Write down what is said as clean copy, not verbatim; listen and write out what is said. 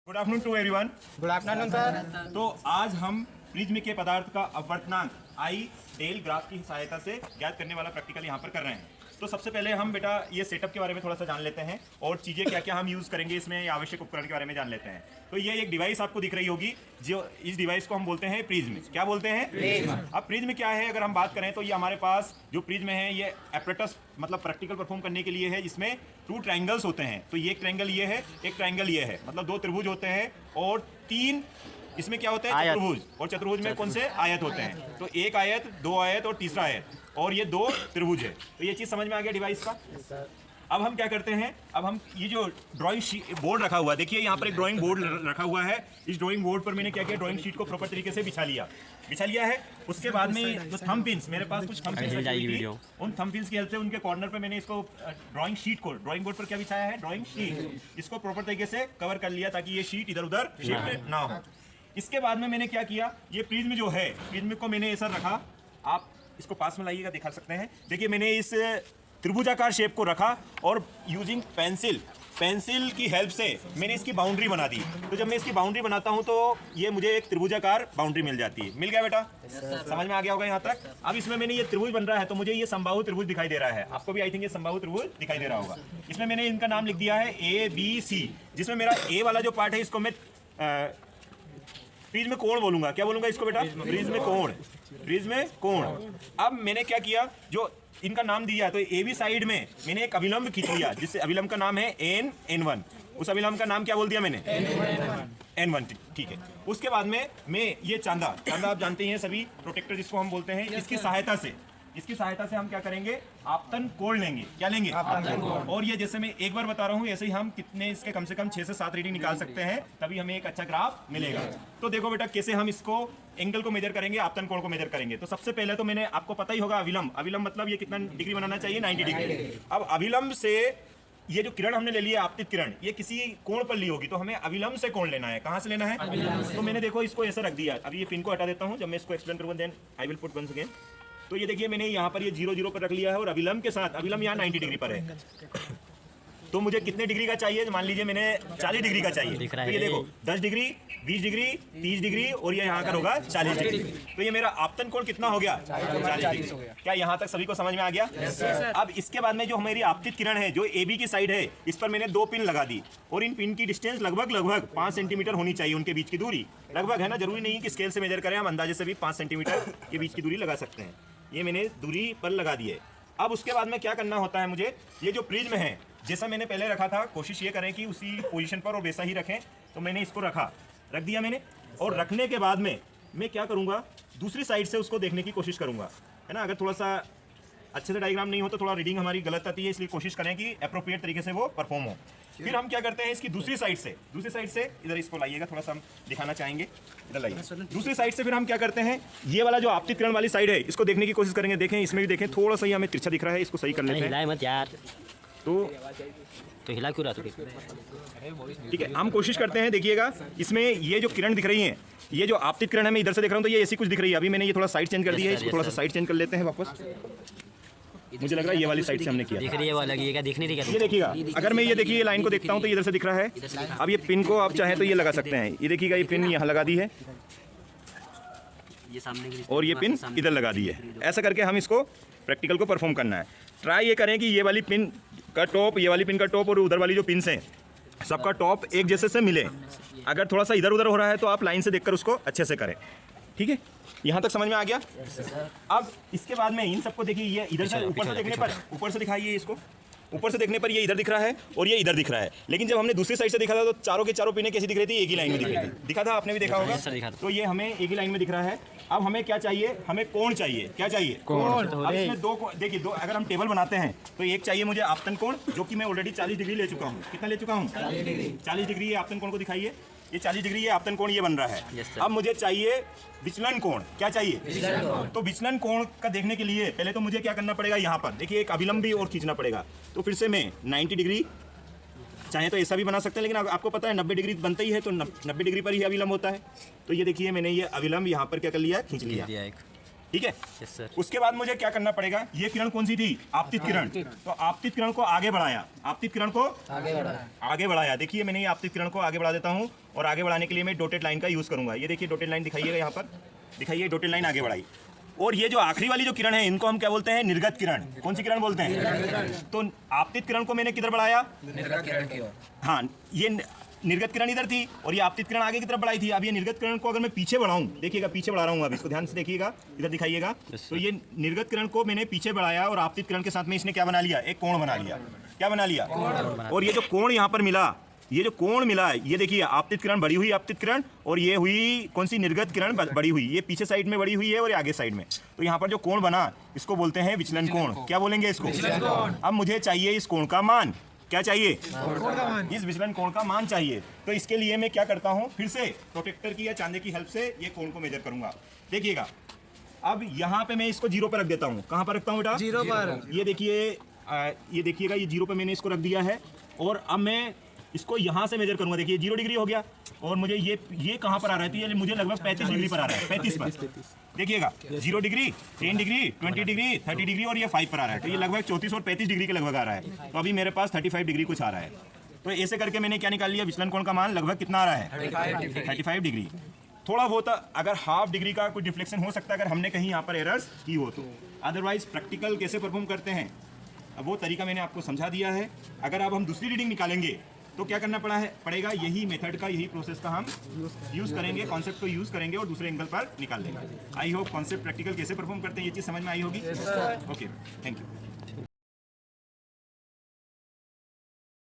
Good afternoon to everyone. Good afternoon sir. तो आज हम प्रिज्म के पदार्थ का अपवर्तनांक आई डेल ग्राफ की सहायता से ज्ञात करने वाला प्रैक्टिकल यहाँ पर कर रहे हैं। तो सबसे पहले हम बेटा ये सेटअप के बारे में थोड़ा सा जान लेते हैं और चीज़ें क्या क्या हम यूज़ करेंगे इसमें, आवश्यक उपकरण के बारे में जान लेते हैं। तो ये एक डिवाइस आपको दिख रही होगी, जो इस डिवाइस को हम बोलते हैं प्रिज्म। क्या बोलते हैं? प्रिज्म। अब प्रिज्म क्या है अगर हम बात करें तो ये हमारे पास जो प्रिज्म है ये एपरेटस मतलब प्रैक्टिकल परफॉर्म करने के लिए है, जिसमें 2 ट्रायंगल्स होते हैं। तो ये एक ट्रायंगल ये है, एक ट्रायंगल ये है, मतलब 2 त्रिभुज होते हैं और 3 इसमें क्या होता है चतुर्भुज, और चतुर्भुज में कौन से आयत होते हैं। तो एक आयत, 2 आयत और तीसरा आयत, और ये 2 त्रिभुज है। तो ये चीज़ समझ में आ गया डिवाइस का। अब हम क्या करते हैं, अब हम ये जो ड्राइंग बोर्ड रखा हुआ है, देखिए यहाँ पर एक ड्राइंग बोर्ड रखा हुआ है। इस ड्राइंग बोर्ड पर मैंने क्या किया, ड्राइंग शीट को प्रॉपर तरीके से बिछा लिया है। उसके बाद में जो थंब पिन्स, मेरे पास कुछ थंब पिन्स रखी हुई थी, उन थंब पिन्स की हेल्प से उनके कॉर्नर पे मैंने इसको ड्राइंग शीट को ड्राइंग बोर्ड पर क्या बिछाया है, ड्राइंग शीट, इसको प्रॉपर तरीके से कवर कर लिया ताकि ये शीट इधर उधर शिफ्ट ना हो। इसके बाद में मैंने क्या किया, ये प्रिज्म जो है, प्रिज्म को मैंने ऐसा रखा, आप इसको पास में लाइएगा, दिखा सकते हैं। देखिए मैंने इस त्रिभुजाकार शेप को रखा और यूजिंग पेंसिल की हेल्प से मैंने इसकी बाउंड्री बना दी। तो जब मैं इसकी बाउंड्री बनाता हूं तो ये मुझे एक त्रिभुजाकार बाउंड्री मिल जाती है। मिल गया बेटा? समझ में आ गया होगा यहाँ तक। अब इसमें मैंने ये त्रिभुज बन रहा है तो मुझे ये समबाहु त्रिभुज दिखाई दे रहा है, आपको भी आई थिंक ये समबाहु त्रिभुज दिखाई दे रहा होगा। इसमें मैंने इनका नाम लिख दिया है ABC, जिसमें मेरा ए वाला जो पार्ट है इसको मैं प्रिज्म कोण बोलूंगा। क्या बोलूंगा इसको बेटा? प्रिज्म कोण। अब मैंने क्या किया, जो इनका नाम दिया है तो ए बी साइड में मैंने एक अभिलंब खींच लिया, जिससे अभिलंब का नाम है N1। उस अभिलंब का नाम क्या बोल दिया मैंने? N1। ठीक है। उसके बाद में मैं ये चांदा आप जानते हैं सभी, प्रोटेक्टर जिसको हम बोलते हैं, इसकी सहायता से हम क्या करेंगे, आपतन कोण लेंगे। क्या लेंगे? आपतन कोण। और ये जैसे मैं एक बार बता रहा हूँ, ऐसे ही हम कितने इसके कम से कम 6 से 7 रीडिंग निकाल सकते हैं, तभी हमें एक अच्छा ग्राफ मिलेगा। तो देखो बेटा कैसे हम इसको एंगल को मेजर करेंगे, आपतन कोण को मेजर करेंगे। तो सबसे पहले तो मैंने, आपको पता ही होगा अभिलंब मतलब ये कितना डिग्री बनाना चाहिए, 90 डिग्री। अब अभिलंब से ये जो किरण हमने ले ली है, आपतित किरण, ये किसी कोण पर ली होगी, तो हमें अभिलंब से कोण लेना है। कहाँ से लेना है? तो मैंने देखो इसको ऐसा रख दिया। अभी ये पिन को हटा देता हूँ, जब मैं इसको एक्सप्लेन करूँगा then I will put once again. तो ये देखिए मैंने यहाँ पर ये 0 0 पर रख लिया है और अभिलंब के साथ, अभिलंब यहाँ 90 डिग्री पर है। तो मुझे कितने डिग्री का चाहिए, मान लीजिए मैंने 40 डिग्री का चाहिए। तो ये देखो 10 डिग्री, 20 डिग्री, 30 डिग्री और ये यहाँ का होगा 40 डिग्री। तो ये मेरा आपतन कोण कितना हो गया? 40 डिग्री। क्या यहाँ तक सभी को समझ में आ गया? अब इसके बाद में जो हमारी आपतित किरण है, जो AB की साइड है, इस पर मैंने 2 पिन लगा दी और इन पिन की डिस्टेंस लगभग 5 सेंटीमीटर होनी चाहिए, उनके बीच की दूरी लगभग है ना, जरूरी नहीं कि स्केल से मेजर करें, हम अंदाजे से भी 5 सेंटीमीटर के बीच की दूरी लगा सकते हैं। ये मैंने दूरी पर लगा दी है। अब उसके बाद में क्या करना होता है मुझे, ये जो प्रिज्म है जैसा मैंने पहले रखा था, कोशिश ये करें कि उसी पोजीशन पर और वैसा ही रखें। तो मैंने इसको रख दिया मैंने, और रखने के बाद में मैं क्या करूँगा, दूसरी साइड से उसको देखने की कोशिश करूँगा, है ना। अगर थोड़ा सा अच्छे से डायग्राम नहीं हो तो थोड़ा रीडिंग हमारी गलत आती है, इसलिए कोशिश करें कि अप्रोप्रिएट तरीके से वो परफॉर्म हो। फिर हम क्या करते हैं, इसकी दूसरी साइड से इधर इसको लाइएगा, थोड़ा सा हम दिखाना चाहेंगे, इधर लाइए। दूसरी साइड से फिर हम क्या करते हैं, ये वाला जो आपतित किरण वाली साइड है, इसको देखने की कोशिश करेंगे। देखें इसमें भी देखें, थोड़ा सा ही हमें तिरछा दिख रहा है, इसको सही कर लेते हैं। मत यार, तो हिला क्यों रहा तू? ठीक है, हम कोशिश करते हैं। देखिएगा इसमें ये जो किरण दिख रही है, ये जो आपतित किरण है, मैं इधर से देख रहा हूँ तो ये ऐसी कुछ दिख रही है। अभी मैंने ये थोड़ा साइड चेंज कर दिया है, इसको थोड़ा सा साइड चेंज कर लेते हैं वापस। मुझे लग रहा है ये वाली साइड से हमने किया। दिख रही है वो अलग, ये क्या दिख नहीं रही? ये देखिएगा, अगर मैं ये देखिए ये लाइन को देखता हूँ तो इधर से दिख रहा है। अब ये पिन को आप चाहें तो ये लगा सकते हैं। ये देखिएगा, ये पिन यहाँ लगा दी है, ये सामने और ये पिन इधर लगा दी है। ऐसा करके हम इसको प्रैक्टिकल को परफॉर्म करना है। ट्राई ये करें कि ये वाली पिन का टॉप, ये वाली पिन का टॉप और उधर वाली जो पिन्स हैं, सबका टॉप एक जैसे से मिले। अगर थोड़ा सा इधर उधर हो रहा है तो आप लाइन से देखकर उसको अच्छे से करें। ठीक है, यहाँ तक समझ में आ गया? अब इसके बाद में इन सबको देखिए, ये इधर से ऊपर से देखने पर, ऊपर से दिखाइए इसको, ऊपर से देखने पर ये इधर दिख रहा है और ये इधर दिख रहा है। लेकिन जब हमने दूसरी साइड से देखा था तो चारों के चारों पिनें कैसी दिख रही थी, एक ही लाइन में दिख रही थी। दिखा था, आपने भी देखा होगा। तो ये हमें एक ही लाइन में दिख रहा है। अब हमें क्या चाहिए, हमें कोण चाहिए। क्या चाहिए? कोण। अब इसमें देखिए दो, अगर हम टेबल बनाते हैं तो एक चाहिए मुझे आपतन कोण, जो कि मैं ऑलरेडी 40 डिग्री ले चुका हूँ। कितना ले चुका हूँ? 40 डिग्री। ये आपतन कोण को दिखाइए, ये 40 डिग्री ये आपतन कोण ये बन रहा है। अब मुझे चाहिए विचलन कोण। क्या चाहिए? तो विचलन कोण का देखने के लिए पहले तो मुझे क्या करना पड़ेगा, यहाँ पर देखिए एक अभिलंब भी और खींचना पड़ेगा। तो फिर से मैं 90 डिग्री, चाहे तो ऐसा भी बना सकते हैं, लेकिन आपको पता है 90 डिग्री बनता ही है, तो 90 डिग्री पर ही अभिलंब होता है। तो ये देखिए मैंने ये अभिलंब यहाँ पर क्या कर लिया, खींच लिया। ठीक है। Yes sir. उसके बाद मुझे क्या करना पड़ेगा, ये किरण कौन सी थी, आपतित किरण, तो आपतित किरण को आगे बढ़ाया, आपतित किरण को आगे बढ़ाया। देखिए मैंने ये आपतित किरण को आगे बढ़ा देता हूँ और आगे बढ़ाने के लिए मैं डॉटेड लाइन का यूज करूंगा। ये देखिए डॉटेड लाइन दिखाइएगा, यहाँ पर दिखाइए, डॉटेड लाइन आगे बढ़ाई। और ये जो आखिरी वाली जो किरण है इनको हम क्या बोलते हैं, निर्गत किरण। कौन सी किरण बोलते हैं, तो आपतित किरण को मैंने किधर बढ़ाया, निर्गत किरण की ओर। हाँ ये निर्गत किरण इधर थी और ये आपतित किरण आगे की तरफ बढ़ाई थी। अब ये निर्गत किरण को अगर मैं पीछे बढ़ाऊं, देखिएगा पीछे बढ़ा रहा हूं, अब इसको ध्यान से देखिएगा, इधर दिखाइएगा। तो ये निर्गत किरण को मैंने पीछे बढ़ाया और आपतित किरण के साथ में इसने क्या बना लिया, एक कोण बना लिया। क्या बना लिया, और ये जो कोण यहाँ पर मिला, ये जो कोण मिला, ये देखिए आपतित किरण बड़ी हुई, आपतित किरण, और ये हुई कौन सी, निर्गत किरण बड़ी हुई। ये पीछे साइड में बड़ी हुई है और ये आगे साइड में। तो यहाँ पर जो कोण बना इसको बोलते हैं विचलन कोण। क्या बोलेंगे इसको, अब मुझे चाहिए इस कोण का मान। क्या चाहिए, इस विचलन कोण का मान चाहिए। तो इसके लिए मैं क्या करता हूं, फिर से प्रोटेक्टर की या चांदे की हेल्प से ये कोण को मेजर करूंगा। देखिएगा अब यहाँ पे मैं इसको 0 पर रख देता हूँ। कहाँ पर रखता हूँ बेटा, 0 पर। ये देखिए ये देखिएगा, ये 0 पे मैंने इसको रख दिया है और अब मैं इसको यहाँ से मेजर करूंगा। देखिए 0 डिग्री हो गया और मुझे ये कहाँ पर आ रहा है, तो ये मुझे लगभग 35 डिग्री पर आ रहा है, 35 पर। देखिएगा 0 डिग्री, 10 डिग्री, 20 डिग्री, 30 डिग्री और ये 5 पर आ रहा है। तो ये लगभग 34 और 35 डिग्री के लगभग आ रहा है। तो अभी मेरे पास 35 डिग्री कुछ आ रहा है। तो ऐसे करके मैंने क्या निकाल लिया, विचलन कोण का मान लगभग कितना आ रहा है, 35 डिग्री। थोड़ा बहुत अगर हाफ डिग्री का कुछ डिफ्लेक्शन हो सकता है अगर हमने कहीं यहाँ पर एरर्स की हो तो। अदरवाइज प्रैक्टिकल कैसे परफॉर्म करते हैं अब वो तरीका मैंने आपको समझा दिया है। अगर अब हम दूसरी रीडिंग निकालेंगे तो क्या करना पड़ेगा, यही मेथड का, यही प्रोसेस का हम यूज़ करेंगे, कॉन्सेप्ट को यूज़ करेंगे और दूसरे एंगल पर निकाल लेंगे। आई होप कॉन्सेप्ट प्रैक्टिकल कैसे परफॉर्म करते हैं ये चीज़ समझ में आई होगी। Okay, thank you.